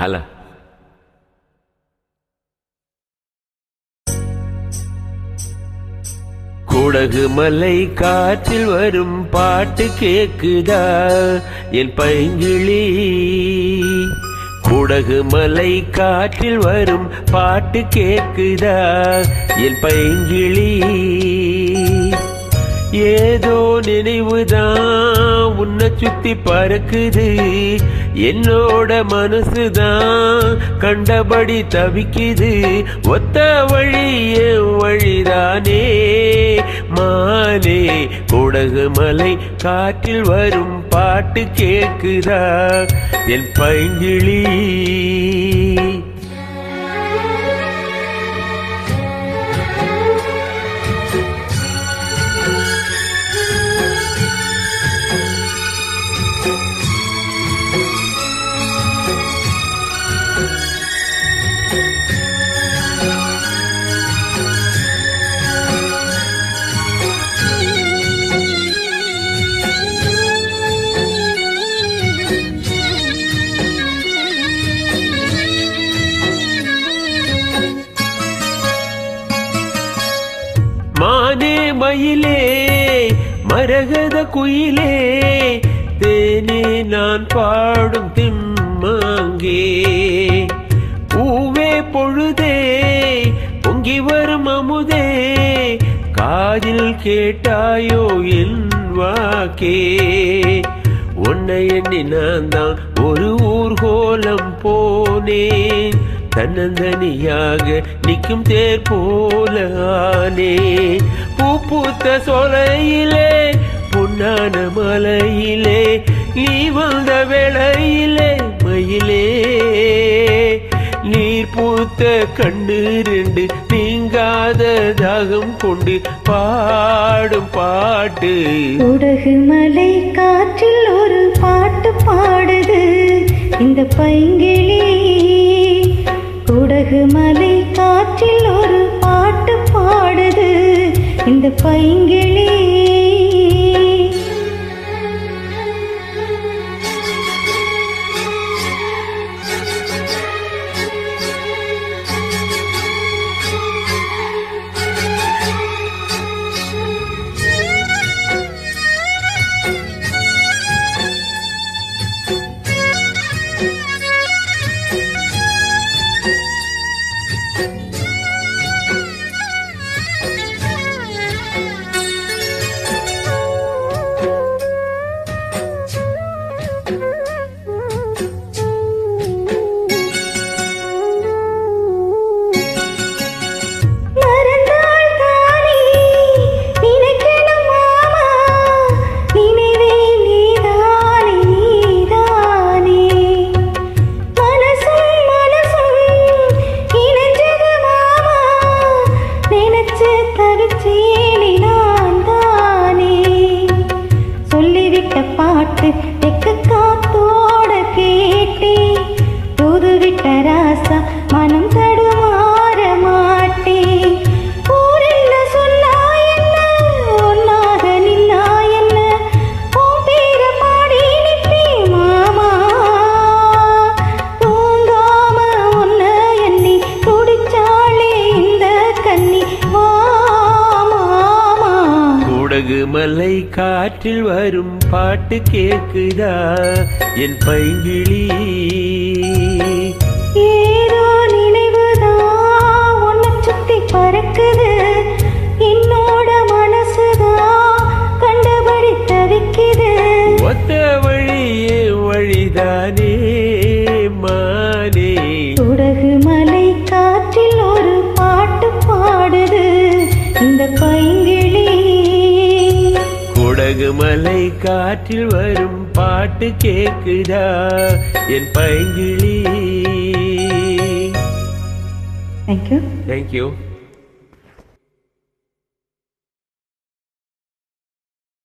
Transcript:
Hello. Kodagu மலை காற்றில் வரும் பாட்டு கேக்குதா என் பைங்கிளி? குடகு மலை காற்றில் வரும் பாட்டு கேக்குதா என் பைங்கிளி? ஏதோ நினைவுதான் உன்னை சுத்தி பறக்குது, என்னோட மனசுதான் கண்டபடி தவிக்குது. ஒத்த வழி என் வழிதானே மானே. குடகு மலை காற்றில் வரும் பாட்டு கேக்குதா என் பைங்கிளி? மானே மயிலே மரகத குயிலே, தேனே நான் பாடும் திம்மாங்கே. பூவே பொழுதே பொங்கி வரும் அமுதே, காதில் கேட்டாயோ என் வாக்கே. உன்னை எண்ணி நான் தான் ஒரு ஊர்கோலம் போனேன், தன்னந்தனியாக நிற்கும் தேர் போல ஆனே. பூ பூத்த சோலையிலே பொன்னான மலையிலே, நீ வந்த வேளையிலே மயிலே. நீர் பூத்த கண்ணு ரெண்டு நீங்காத தாகம் கொண்டு பாடும் பாட்டு. குடகு மலை காற்றில் ஒரு பாட்டு பாடுது இந்த பைங்கிளி. குடகு மலை காற்றில் ஒரு பாட்டு பாடுது இந்த பைங்கிளி. பாட்டு தெக்க காத்தோட கேட்டே, தூதுவிட்ட ராசா மனம் தடுமாற மாட்டே. ஊரென்ன சொன்னா என்ன, ஒன்னாக நின்னா என்ன, உன் பேர பாடி நிற்பே மாமா. தூங்காம உன்ன எண்ணி துடிச்சாளே இந்த கன்னி மாமா. குடகு மலை காற்றில் வரும் பாட்டு கேக்குதா என் பைங்கிளி? ஏதோ நினைவுதான் உன்னை சுத்தி பறக்குது, என்னோட மனசுதான் கண்டபடி தவிக்குது. ஒத்த வழியே வழிதானே மானே. குடகு மலை காற்றில் ஒரு பாட்டு பாடுது இந்த பைங்கிளி. குடகு மலை காற்றில் வரும் பாட்டு கேக்குதா என் பைங்கிளி? Thank you. Thank you.